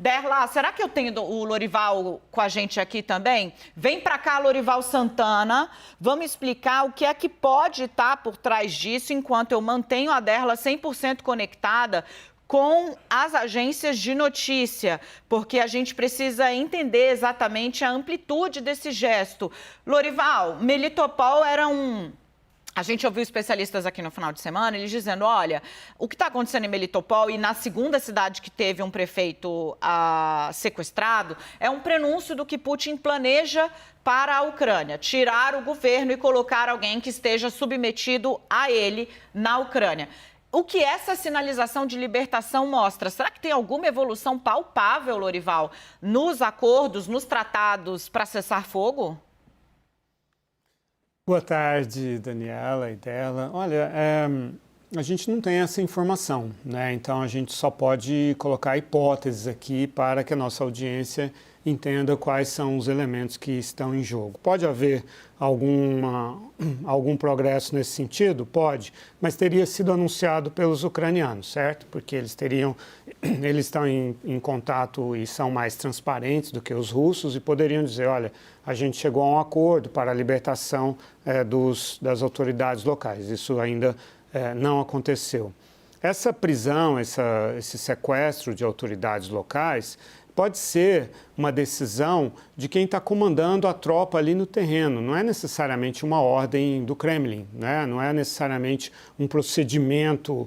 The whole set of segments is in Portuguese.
Derla, será que eu tenho o Lorival com a gente aqui também? Vem para cá, Lorival Santana. Vamos explicar o que é que pode estar por trás disso, enquanto eu mantenho a Derla 100% conectada com as agências de notícia, porque a gente precisa entender exatamente a amplitude desse gesto. Lorival, Melitopol era A gente ouviu especialistas aqui no final de semana, eles dizendo, olha, o que está acontecendo em Melitopol e na segunda cidade que teve um prefeito sequestrado, é um prenúncio do que Putin planeja para a Ucrânia, tirar o governo e colocar alguém que esteja submetido a ele na Ucrânia. O que essa sinalização de libertação mostra? Será que tem alguma evolução palpável, Lorival, nos acordos, nos tratados para cessar fogo? Boa tarde, Daniela e Derla. Olha, a gente não tem essa informação, né? Então a gente só pode colocar hipóteses aqui para que a nossa audiência entenda quais são os elementos que estão em jogo. Pode haver algum progresso nesse sentido? Pode, mas teria sido anunciado pelos ucranianos, certo? Porque eles estão em contato e são mais transparentes do que os russos e poderiam dizer, olha, a gente chegou a um acordo para a libertação das autoridades locais. Isso ainda não aconteceu. Essa prisão, esse sequestro de autoridades locais pode ser uma decisão de quem está comandando a tropa ali no terreno. Não é necessariamente uma ordem do Kremlin, né? Não é necessariamente um procedimento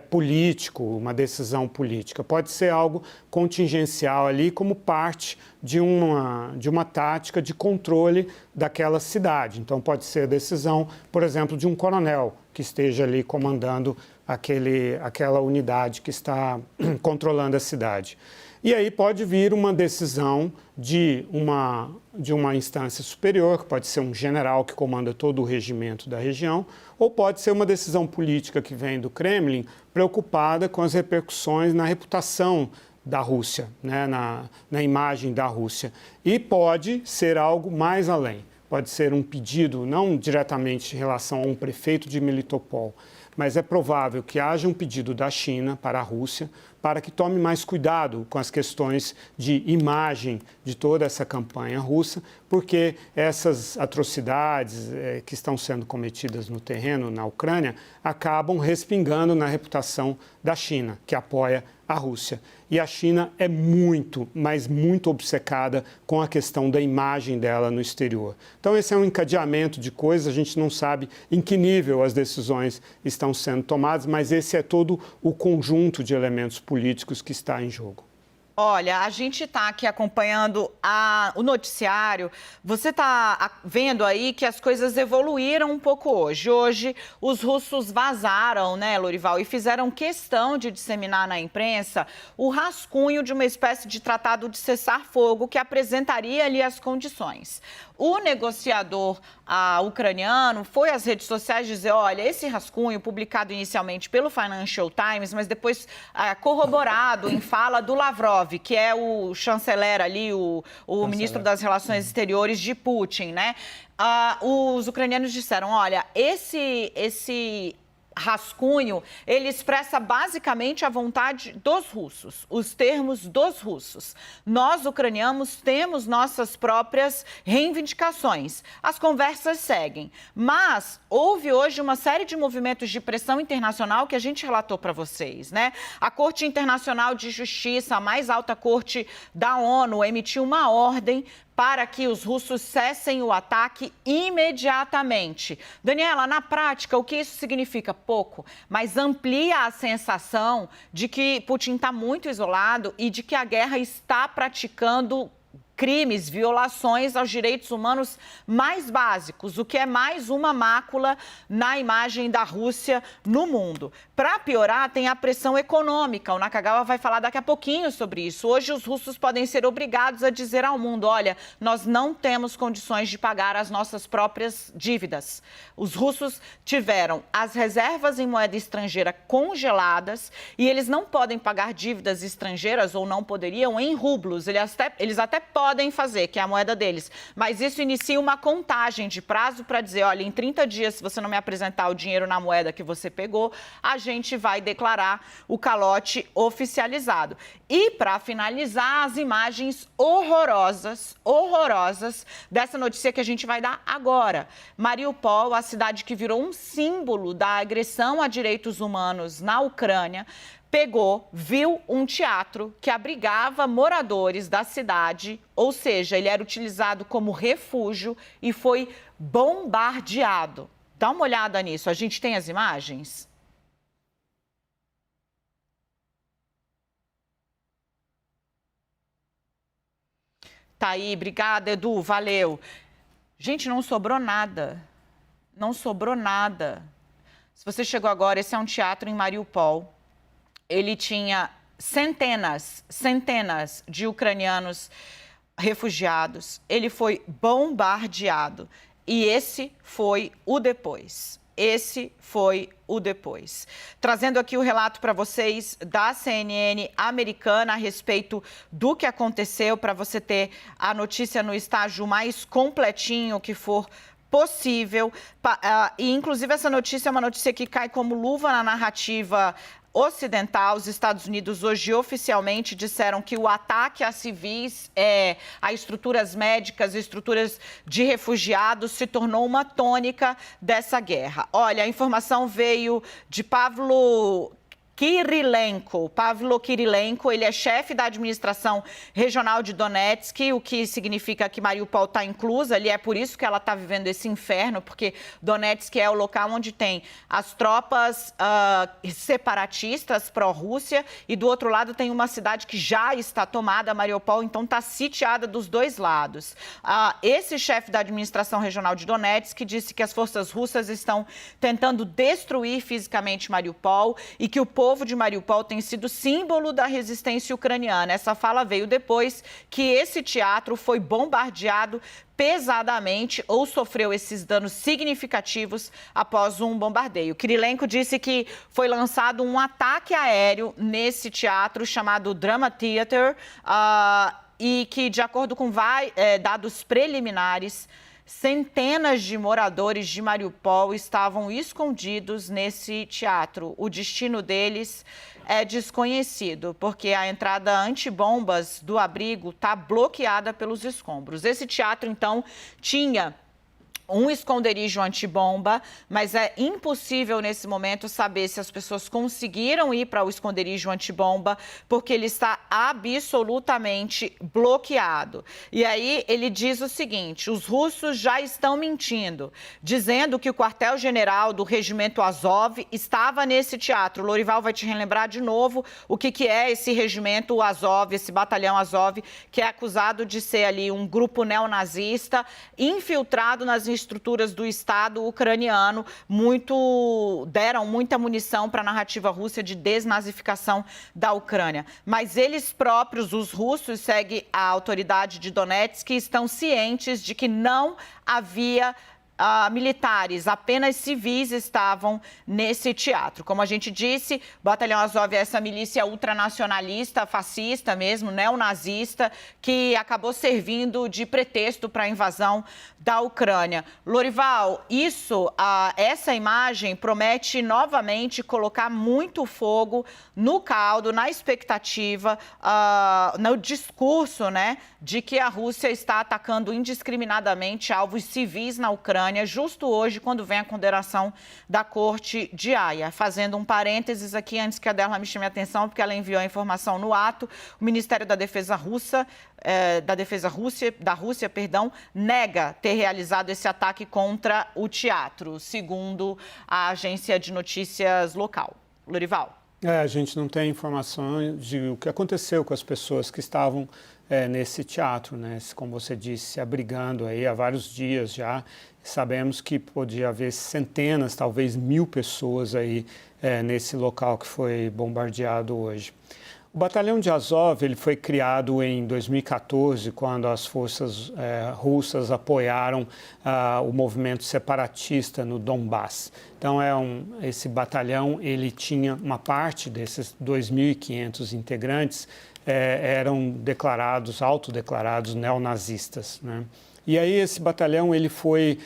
político, uma decisão política. Pode ser algo contingencial ali como parte de uma tática de controle daquela cidade. Então pode ser a decisão, por exemplo, de um coronel que esteja ali comandando aquela unidade que está controlando a cidade. E aí pode vir uma decisão de uma instância superior, que pode ser um general que comanda todo o regimento da região, ou pode ser uma decisão política que vem do Kremlin, preocupada com as repercussões na reputação da Rússia, né, na imagem da Rússia. E pode ser algo mais além. Pode ser um pedido, não diretamente em relação a um prefeito de Melitopol, mas é provável que haja um pedido da China para a Rússia para que tome mais cuidado com as questões de imagem de toda essa campanha russa, porque essas atrocidades que estão sendo cometidas no terreno, na Ucrânia, acabam respingando na reputação da China, que apoia a Rússia. E a China é muito, mas muito obcecada com a questão da imagem dela no exterior. Então esse é um encadeamento de coisas, a gente não sabe em que nível as decisões estão sendo tomadas, mas esse é todo o conjunto de elementos políticos que está em jogo. Olha, a gente está aqui acompanhando o noticiário. Você está vendo aí que as coisas evoluíram um pouco hoje. Hoje, os russos vazaram, né, Lorival, e fizeram questão de disseminar na imprensa o rascunho de uma espécie de tratado de cessar-fogo que apresentaria ali as condições. O negociador ucraniano foi às redes sociais dizer, olha, esse rascunho publicado inicialmente pelo Financial Times, mas depois corroborado em fala do Lavrov, que é o chanceler ali, o ministro das Relações Exteriores de Putin, né? Os ucranianos disseram, olha, esse rascunho, ele expressa basicamente a vontade dos russos, os termos dos russos. Nós, ucranianos, temos nossas próprias reivindicações. As conversas seguem. Mas houve hoje uma série de movimentos de pressão internacional que a gente relatou para vocês, né? A Corte Internacional de Justiça, a mais alta corte da ONU, emitiu uma ordem para que os russos cessem o ataque imediatamente. Daniela, na prática, o que isso significa? Pouco, mas amplia a sensação de que Putin está muito isolado e de que a guerra está praticando crimes, violações aos direitos humanos mais básicos, o que é mais uma mácula na imagem da Rússia no mundo. Para piorar, tem a pressão econômica. O Nakagawa vai falar daqui a pouquinho sobre isso. Hoje, os russos podem ser obrigados a dizer ao mundo, olha, nós não temos condições de pagar as nossas próprias dívidas. Os russos tiveram as reservas em moeda estrangeira congeladas e eles não podem pagar dívidas estrangeiras ou não poderiam em rublos. Eles até podem podem fazer, que é a moeda deles. Mas isso inicia uma contagem de prazo para dizer, olha, em 30 dias, se você não me apresentar o dinheiro na moeda que você pegou, a gente vai declarar o calote oficializado. E, para finalizar, as imagens horrorosas dessa notícia que a gente vai dar agora. Mariupol, a cidade que virou um símbolo da agressão a direitos humanos na Ucrânia, viu um teatro que abrigava moradores da cidade, ou seja, ele era utilizado como refúgio e foi bombardeado. Dá uma olhada nisso, a gente tem as imagens? Tá aí, obrigada, Edu, valeu. Gente, não sobrou nada. Não sobrou nada. Se você chegou agora, esse é um teatro em Mariupol. Ele tinha centenas de ucranianos refugiados. Ele foi bombardeado. E esse foi o depois. Esse foi o depois. Trazendo aqui o relato para vocês da CNN americana a respeito do que aconteceu, para você ter a notícia no estágio mais completinho que for possível. E, inclusive, essa notícia é uma notícia que cai como luva na narrativa ocidental. Os Estados Unidos hoje oficialmente disseram que o ataque a civis, a estruturas médicas, estruturas de refugiados, se tornou uma tônica dessa guerra. Olha, a informação veio de Pavlo Kirilenko, ele é chefe da administração regional de Donetsk, o que significa que Mariupol está inclusa ali, é por isso que ela está vivendo esse inferno, porque Donetsk é o local onde tem as tropas separatistas pró-Rússia e do outro lado tem uma cidade que já está tomada, Mariupol, então está sitiada dos dois lados. Esse chefe da administração regional de Donetsk disse que as forças russas estão tentando destruir fisicamente Mariupol e que o povo de Mariupol tem sido símbolo da resistência ucraniana. Essa fala veio depois que esse teatro foi bombardeado pesadamente ou sofreu esses danos significativos após um bombardeio. Kirilenko disse que foi lançado um ataque aéreo nesse teatro chamado Drama Theater e que, de acordo com dados preliminares, centenas de moradores de Mariupol estavam escondidos nesse teatro. O destino deles é desconhecido, porque a entrada antibombas do abrigo está bloqueada pelos escombros. Esse teatro, então, tinha um esconderijo antibomba, mas é impossível nesse momento saber se as pessoas conseguiram ir para o esconderijo antibomba, porque ele está absolutamente bloqueado. E aí ele diz o seguinte: os russos já estão mentindo, dizendo que o quartel-general do regimento Azov estava nesse teatro. O Lorival vai te relembrar de novo o que é esse regimento Azov, esse batalhão Azov, que é acusado de ser ali um grupo neonazista infiltrado nas estruturas do Estado ucraniano, deram muita munição para a narrativa russa de desnazificação da Ucrânia. Mas eles próprios, os russos, segue a autoridade de Donetsk, estão cientes de que não havia militares, apenas civis estavam nesse teatro. Como a gente disse, o Batalhão Azov é essa milícia ultranacionalista, fascista mesmo, neonazista, que acabou servindo de pretexto para a invasão da Ucrânia. Lorival, essa imagem promete novamente colocar muito fogo no caldo, na expectativa, no discurso, né, de que a Rússia está atacando indiscriminadamente alvos civis na Ucrânia, justo hoje, quando vem a condenação da Corte de Haia. Fazendo um parênteses aqui, antes que a Derla me chame a atenção, porque ela enviou a informação no ato, o Ministério da Defesa Rússia, nega ter realizado esse ataque contra o teatro, segundo a agência de notícias local. Lorival. A gente não tem informação de o que aconteceu com as pessoas que estavam nesse teatro, né? Como você disse, se abrigando aí há vários dias já. Sabemos que podia haver centenas, talvez 1000 pessoas aí nesse local que foi bombardeado hoje. O Batalhão de Azov ele foi criado em 2014, quando as forças russas apoiaram o movimento separatista no Donbass. Então, esse batalhão ele tinha uma parte desses 2.500 integrantes eram autodeclarados neonazistas, né? E aí esse batalhão, ele foi,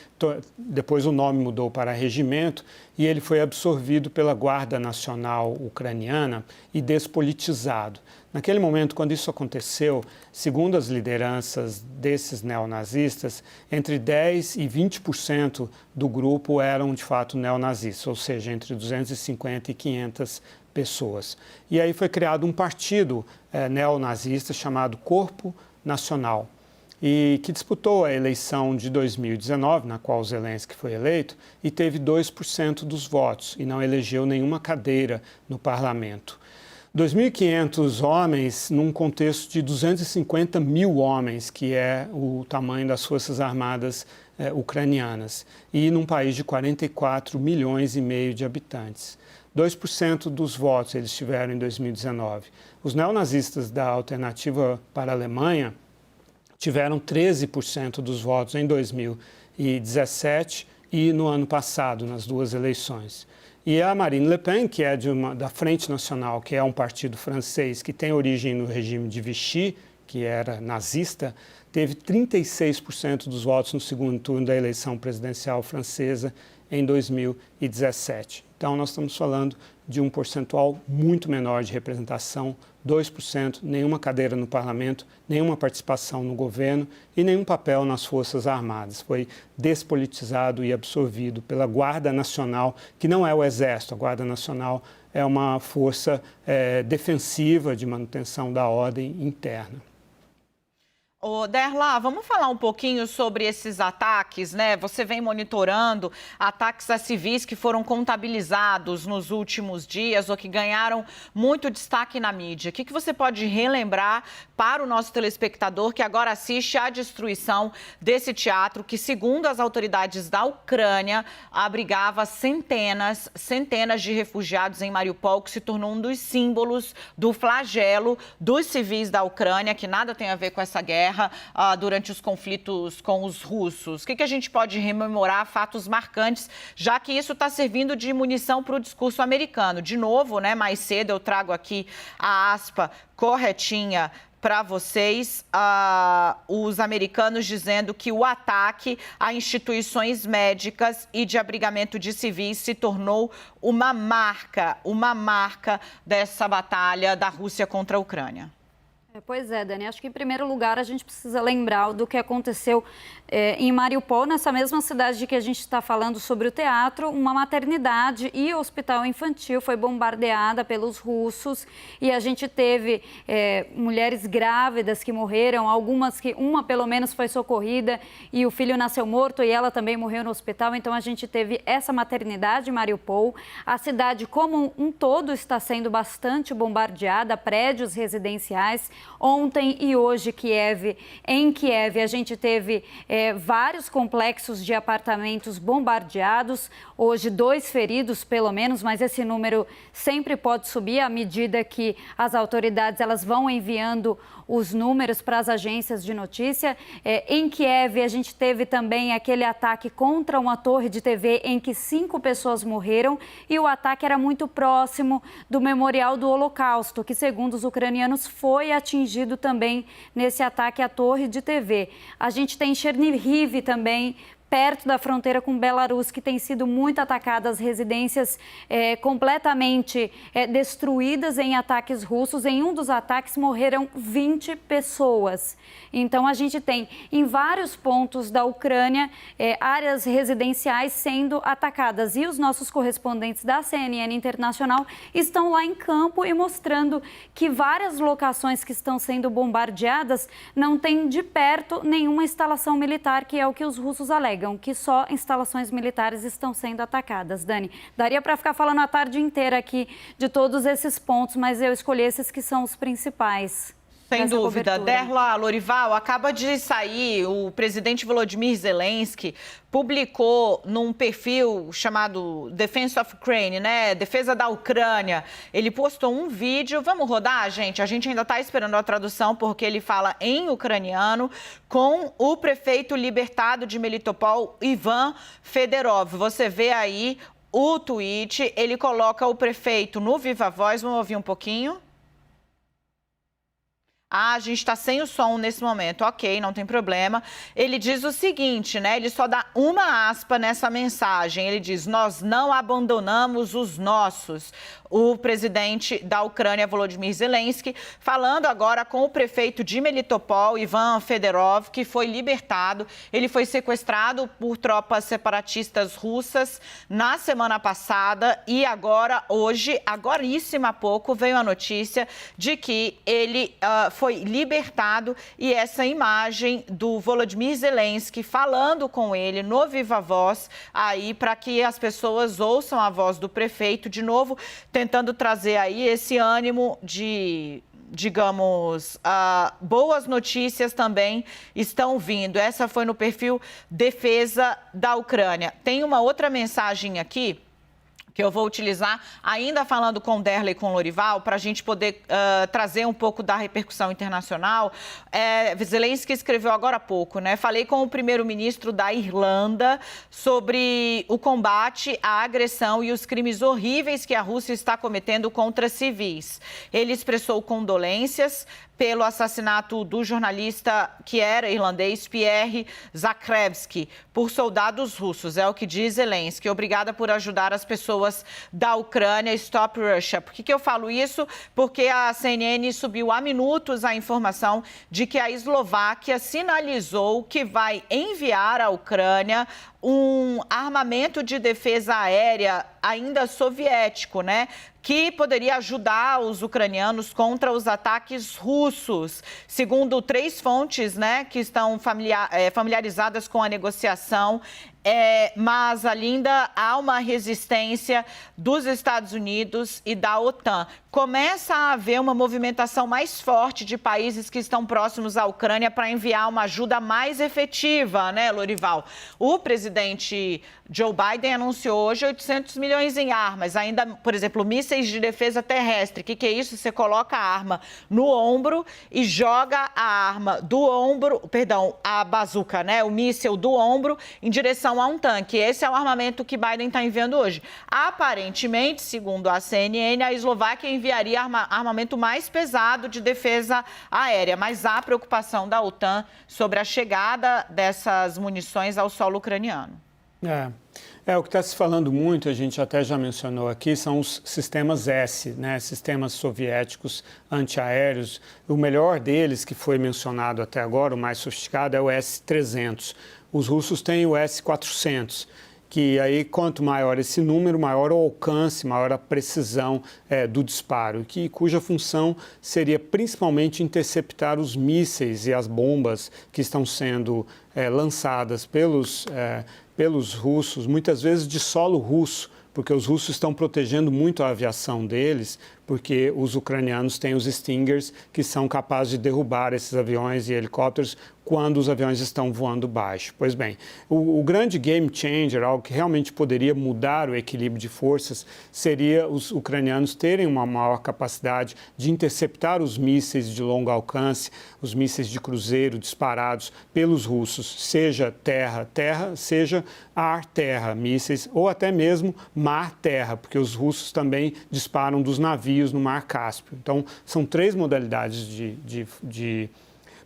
depois o nome mudou para regimento, e ele foi absorvido pela Guarda Nacional Ucraniana e despolitizado. Naquele momento, quando isso aconteceu, segundo as lideranças desses neonazistas, entre 10% e 20% do grupo eram de fato neonazistas, ou seja, entre 250 e 500 pessoas. E aí foi criado um partido neonazista chamado Corpo Nacional, e que disputou a eleição de 2019, na qual Zelensky foi eleito, e teve 2% dos votos, e não elegeu nenhuma cadeira no parlamento. 2.500 homens num contexto de 250 mil homens, que é o tamanho das Forças Armadas ucranianas, e num país de 44 milhões e meio de habitantes. 2% dos votos eles tiveram em 2019. Os neonazistas da Alternativa para a Alemanha tiveram 13% dos votos em 2017 e no ano passado, nas duas eleições. E a Marine Le Pen, que é da Frente Nacional, que é um partido francês que tem origem no regime de Vichy, que era nazista, teve 36% dos votos no segundo turno da eleição presidencial francesa em 2017. Então, nós estamos falando de um percentual muito menor de representação, 2%, nenhuma cadeira no parlamento, nenhuma participação no governo e nenhum papel nas Forças Armadas. Foi despolitizado e absorvido pela Guarda Nacional, que não é o Exército. A Guarda Nacional é uma força defensiva de manutenção da ordem interna. Ô, Derla, vamos falar um pouquinho sobre esses ataques, né? Você vem monitorando ataques a civis que foram contabilizados nos últimos dias ou que ganharam muito destaque na mídia. O que você pode relembrar para o nosso telespectador que agora assiste à destruição desse teatro que, segundo as autoridades da Ucrânia, abrigava centenas de refugiados em Mariupol, que se tornou um dos símbolos do flagelo dos civis da Ucrânia, que nada tem a ver com essa guerra. Durante os conflitos com os russos. O que a gente pode rememorar, fatos marcantes, já que isso está servindo de munição para o discurso americano. De novo, né, mais cedo eu trago aqui a aspa corretinha para vocês, os americanos dizendo que o ataque a instituições médicas e de abrigamento de civis se tornou uma marca dessa batalha da Rússia contra a Ucrânia. Pois é, Dani, acho que em primeiro lugar a gente precisa lembrar do que aconteceu em Mariupol, nessa mesma cidade de que a gente está falando sobre o teatro. Uma maternidade e hospital infantil foi bombardeada pelos russos e a gente teve mulheres grávidas que morreram, uma pelo menos foi socorrida e o filho nasceu morto e ela também morreu no hospital. Então a gente teve essa maternidade em Mariupol. A cidade como um todo está sendo bastante bombardeada, prédios residenciais. Ontem e hoje, em Kiev, a gente teve vários complexos de apartamentos bombardeados. Hoje, 2 feridos, pelo menos, mas esse número sempre pode subir à medida que as autoridades elas vão enviando os números para as agências de notícia. Em Kiev, a gente teve também aquele ataque contra uma torre de TV em que 5 pessoas morreram e o ataque era muito próximo do Memorial do Holocausto, que, segundo os ucranianos, foi atingido também nesse ataque à torre de TV. A gente tem Chernihiv também, perto da fronteira com Belarus, que tem sido muito atacadas, residências completamente destruídas em ataques russos. Em um dos ataques morreram 20 pessoas. Então a gente tem em vários pontos da Ucrânia áreas residenciais sendo atacadas. E os nossos correspondentes da CNN Internacional estão lá em campo e mostrando que várias locações que estão sendo bombardeadas não têm de perto nenhuma instalação militar, que é o que os russos alegam, que só instalações militares estão sendo atacadas. Dani, daria para ficar falando a tarde inteira aqui de todos esses pontos, mas eu escolhi esses que são os principais. Sem dúvida. Derla, Lorival, acaba de sair, o presidente Volodymyr Zelensky publicou num perfil chamado Defense of Ukraine, né? Defesa da Ucrânia. Ele postou um vídeo, vamos rodar, gente? A gente ainda está esperando a tradução, porque ele fala em ucraniano, com o prefeito libertado de Melitopol, Ivan Fedorov. Você vê aí o tweet, ele coloca o prefeito no Viva Voz, vamos ouvir um pouquinho? Ah, a gente está sem o som nesse momento. Ok, não tem problema. Ele diz o seguinte, né? Ele só dá uma aspa nessa mensagem. Ele diz, nós não abandonamos os nossos. O presidente da Ucrânia, Volodymyr Zelensky, falando agora com o prefeito de Melitopol, Ivan Fedorov, que foi libertado. Ele foi sequestrado por tropas separatistas russas na semana passada e agora, hoje, agoríssimo há pouco, veio a notícia de que ele foi libertado e essa imagem do Volodymyr Zelensky falando com ele no Viva Voz, aí para que as pessoas ouçam a voz do prefeito, de novo, tentando trazer aí esse ânimo de, digamos, boas notícias também estão vindo. Essa foi no perfil Defesa da Ucrânia. Tem uma outra mensagem aqui que eu vou utilizar, ainda falando com o Derlei e com o Lorival, para a gente poder trazer um pouco da repercussão internacional. Zelensky escreveu agora há pouco, né? Falei com o primeiro-ministro da Irlanda sobre o combate à agressão e os crimes horríveis que a Rússia está cometendo contra civis. Ele expressou condolências pelo assassinato do jornalista que era irlandês, Pierre Zakrzewski, por soldados russos. É o que diz Zelensky. Obrigada por ajudar as pessoas da Ucrânia. Stop Russia. Por que eu falo isso? Porque a CNN subiu há minutos a informação de que a Eslováquia sinalizou que vai enviar à Ucrânia um armamento de defesa aérea ainda soviético, né? Que poderia ajudar os ucranianos contra os ataques russos. Segundo 3 fontes, né, que estão familiarizadas com a negociação, mas ainda há uma resistência dos Estados Unidos e da OTAN. Começa a haver uma movimentação mais forte de países que estão próximos à Ucrânia para enviar uma ajuda mais efetiva, né, Lorival? O presidente Joe Biden anunciou hoje 800 milhões em armas, ainda, por exemplo, mísseis de defesa terrestre. O que é isso? Você coloca a arma no ombro e joga a arma do ombro, perdão, a bazuca, né, o míssil do ombro em direção a um tanque. Esse é o armamento que Biden está enviando hoje. Aparentemente, segundo a CNN, a Eslováquia enviaria armamento mais pesado de defesa aérea, mas há preocupação da OTAN sobre a chegada dessas munições ao solo ucraniano. O que está se falando muito, a gente até já mencionou aqui, são os sistemas S, né? Sistemas soviéticos antiaéreos. O melhor deles, que foi mencionado até agora, o mais sofisticado, é o S-300. Os russos têm o S-400, que aí quanto maior esse número, maior o alcance, maior a precisão do disparo, cuja função seria principalmente interceptar os mísseis e as bombas que estão sendo lançadas pelos russos, muitas vezes de solo russo, porque os russos estão protegendo muito a aviação deles, porque os ucranianos têm os Stingers, que são capazes de derrubar esses aviões e helicópteros quando os aviões estão voando baixo. Pois bem, o grande game changer, algo que realmente poderia mudar o equilíbrio de forças, seria os ucranianos terem uma maior capacidade de interceptar os mísseis de longo alcance, os mísseis de cruzeiro disparados pelos russos, seja terra-terra, seja ar-terra, mísseis, ou até mesmo mar-terra, porque os russos também disparam dos navios no Mar Cáspio. Então, são 3 modalidades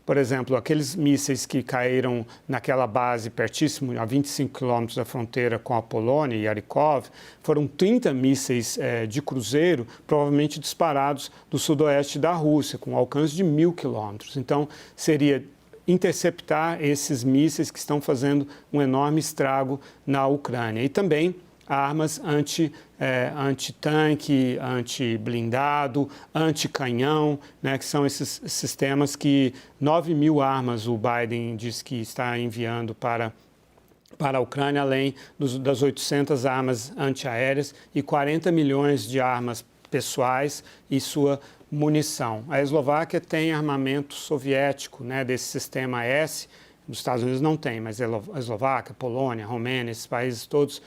por exemplo, aqueles mísseis que caíram naquela base pertíssimo, a 25 quilômetros da fronteira com a Polônia, Yarikov, foram 30 mísseis de cruzeiro, provavelmente disparados do sudoeste da Rússia, com alcance de 1.000 quilômetros. Então, seria interceptar esses mísseis que estão fazendo um enorme estrago na Ucrânia. E também armas anti-tanque, anti-blindado, anti-canhão, né, que são esses sistemas que 9.000 armas o Biden diz que está enviando para a Ucrânia, além das 800 armas antiaéreas e 40 milhões de armas pessoais e sua munição. A Eslováquia tem armamento soviético, né, desse sistema S. Os Estados Unidos não tem, mas a Eslováquia, Polônia, Romênia, esses países todos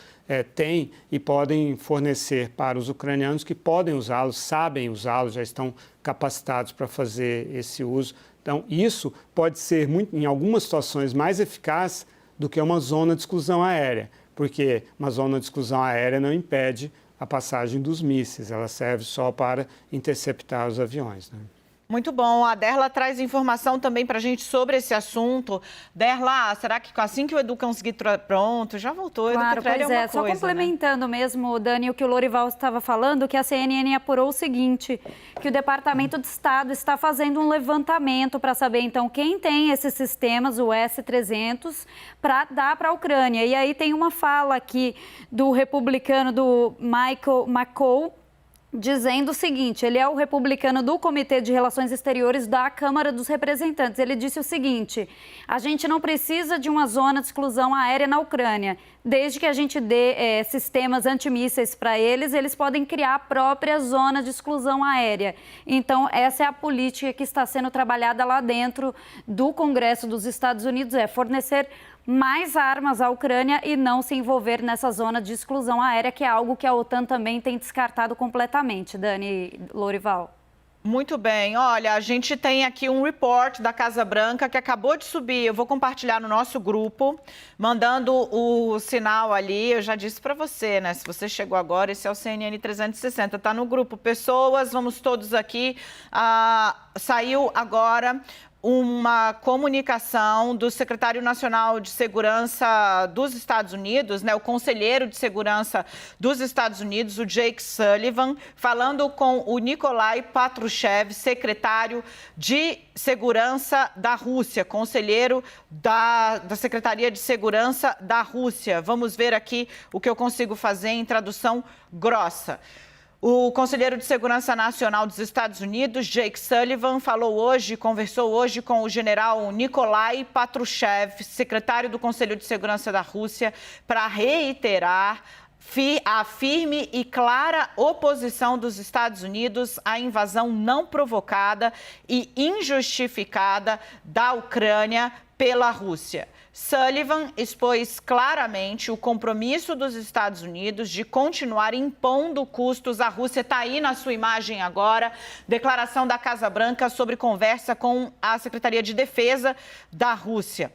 têm e podem fornecer para os ucranianos que podem usá-los, sabem usá-los, já estão capacitados para fazer esse uso. Então, isso pode ser, em algumas situações, mais eficaz do que uma zona de exclusão aérea, porque uma zona de exclusão aérea não impede a passagem dos mísseis, ela serve só para interceptar os aviões, né? Muito bom. A Derla traz informação também para a gente sobre esse assunto. Derla, será que assim que o Edu conseguir pronto, já voltou? Claro, Edu pois é. Só complementando mesmo, Dani, o que o Lorival estava falando, que a CNN apurou o seguinte, que o Departamento de Estado está fazendo um levantamento para saber, então, quem tem esses sistemas, o S-300, para dar para a Ucrânia. E aí tem uma fala aqui do republicano, do Michael McCall, dizendo o seguinte, ele é o republicano do Comitê de Relações Exteriores da Câmara dos Representantes. Ele disse o seguinte, a gente não precisa de uma zona de exclusão aérea na Ucrânia. Desde que a gente dê sistemas antimísseis para eles, eles podem criar a própria zona de exclusão aérea. Então, essa é a política que está sendo trabalhada lá dentro do Congresso dos Estados Unidos, é fornecer mais armas à Ucrânia e não se envolver nessa zona de exclusão aérea, que é algo que a OTAN também tem descartado completamente, Dani, Lorival. Muito bem. Olha, a gente tem aqui um report da Casa Branca que acabou de subir. Eu vou compartilhar no nosso grupo, mandando o sinal ali. Eu já disse para você, né? Se você chegou agora, esse é o CNN 360. Está no grupo. Pessoas, vamos todos aqui. Saiu agora uma comunicação do secretário nacional de segurança dos Estados Unidos, né, o conselheiro de segurança dos Estados Unidos, o Jake Sullivan, falando com o Nikolai Patrushev, secretário de segurança da Rússia, conselheiro da Secretaria de Segurança da Rússia. Vamos ver aqui o que eu consigo fazer em tradução grossa. O conselheiro de Segurança Nacional dos Estados Unidos, Jake Sullivan, conversou hoje com o general Nikolai Patrushev, secretário do Conselho de Segurança da Rússia, para reiterar a firme e clara oposição dos Estados Unidos à invasão não provocada e injustificada da Ucrânia pela Rússia. Sullivan expôs claramente o compromisso dos Estados Unidos de continuar impondo custos à Rússia. Está aí na sua imagem agora, declaração da Casa Branca sobre conversa com a Secretaria de Defesa da Rússia.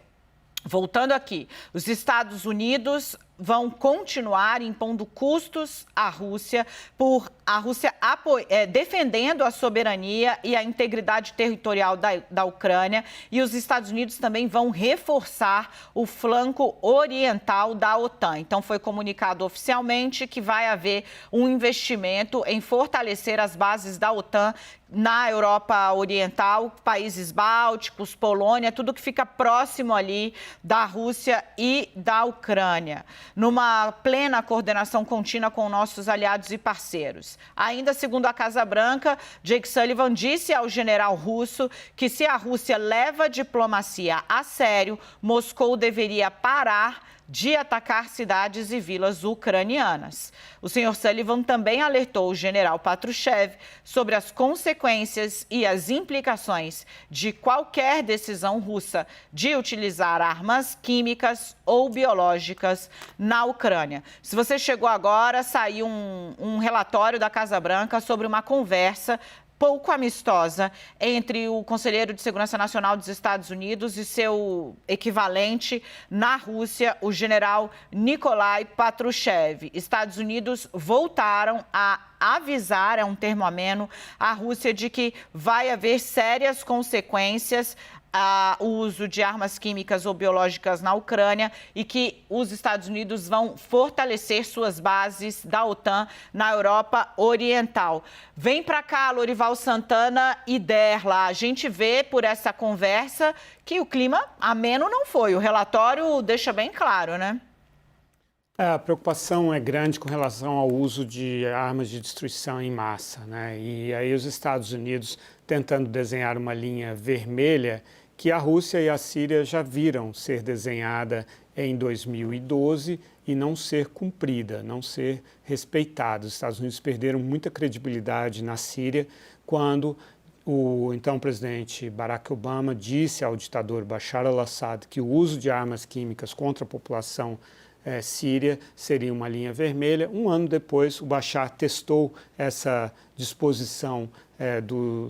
Voltando aqui, os Estados Unidos vão continuar impondo custos à Rússia, por a Rússia defendendo a soberania e a integridade territorial da Ucrânia, e os Estados Unidos também vão reforçar o flanco oriental da OTAN. Então, foi comunicado oficialmente que vai haver um investimento em fortalecer as bases da OTAN na Europa Oriental, países bálticos, Polônia, tudo que fica próximo ali da Rússia e da Ucrânia, numa plena coordenação contínua com nossos aliados e parceiros. Ainda segundo a Casa Branca, Jake Sullivan disse ao general russo que se a Rússia leva a diplomacia a sério, Moscou deveria parar de atacar cidades e vilas ucranianas. O senhor Sullivan também alertou o general Patrushev sobre as consequências e as implicações de qualquer decisão russa de utilizar armas químicas ou biológicas na Ucrânia. Se você chegou agora, saiu um relatório da Casa Branca sobre uma conversa pouco amistosa entre o conselheiro de Segurança Nacional dos Estados Unidos e seu equivalente na Rússia, o general Nikolai Patrushev. Estados Unidos voltaram a avisar, é um termo ameno, a Rússia de que vai haver sérias consequências o uso de armas químicas ou biológicas na Ucrânia e que os Estados Unidos vão fortalecer suas bases da OTAN na Europa Oriental. Vem para cá, Lorival Santana e Derla. A gente vê por essa conversa que o clima ameno não foi. O relatório deixa bem claro, né? A preocupação é grande com relação ao uso de armas de destruição em massa, né? E aí os Estados Unidos tentando desenhar uma linha vermelha que a Rússia e a Síria já viram ser desenhada em 2012 e não ser cumprida, não ser respeitada. Os Estados Unidos perderam muita credibilidade na Síria quando o então presidente Barack Obama disse ao ditador Bashar al-Assad que o uso de armas químicas contra a população síria seria uma linha vermelha. Um ano depois, o Bashar testou essa disposição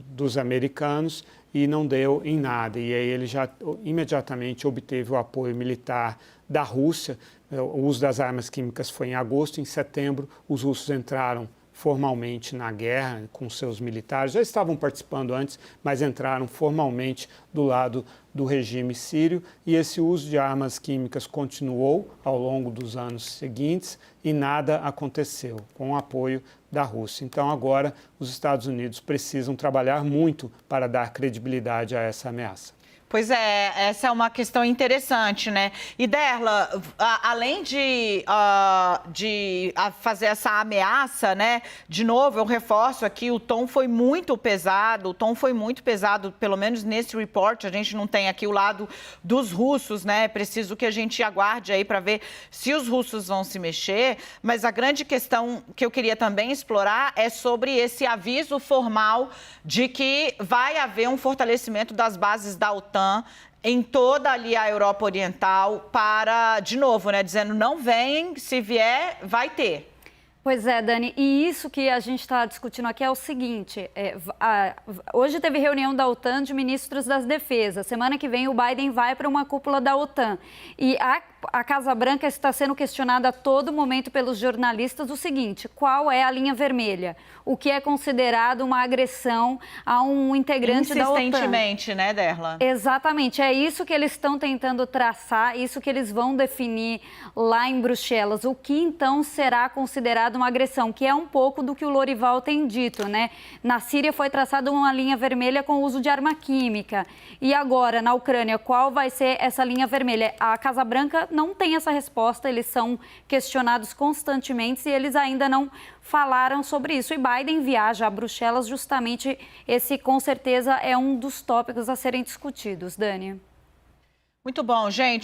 dos americanos e não deu em nada. E aí ele já imediatamente obteve o apoio militar da Rússia. O uso das armas químicas foi em agosto. Em setembro, os russos entraram formalmente na guerra com seus militares, já estavam participando antes, mas entraram formalmente do lado do regime sírio, e esse uso de armas químicas continuou ao longo dos anos seguintes e nada aconteceu com o apoio da Rússia. Então agora os Estados Unidos precisam trabalhar muito para dar credibilidade a essa ameaça. Pois é, essa é uma questão interessante, né? E Derla, além de fazer essa ameaça, né? De novo, eu reforço aqui, o tom foi muito pesado, pelo menos nesse report, a gente não tem aqui o lado dos russos, né? É preciso que a gente aguarde aí para ver se os russos vão se mexer, mas a grande questão que eu queria também explorar é sobre esse aviso formal de que vai haver um fortalecimento das bases da OTAN em toda ali a Europa Oriental para, de novo, né, dizendo não vem, se vier, vai ter. Pois é, Dani, e isso que a gente está discutindo aqui é o seguinte, hoje teve reunião da OTAN de ministros das defesas, semana que vem o Biden vai para uma cúpula da OTAN e a Casa Branca está sendo questionada a todo momento pelos jornalistas o seguinte, qual é a linha vermelha? O que é considerado uma agressão a um integrante da OTAN? Insistentemente, né, Derla? Exatamente, é isso que eles estão tentando traçar, isso que eles vão definir lá em Bruxelas. O que então será considerado uma agressão, que é um pouco do que o Lorival tem dito, né? Na Síria foi traçada uma linha vermelha com o uso de arma química. E agora, na Ucrânia, qual vai ser essa linha vermelha? A Casa Branca não tem essa resposta, eles são questionados constantemente e eles ainda não falaram sobre isso. E Biden viaja a Bruxelas, justamente esse, com certeza, é um dos tópicos a serem discutidos. Dani. Muito bom, gente.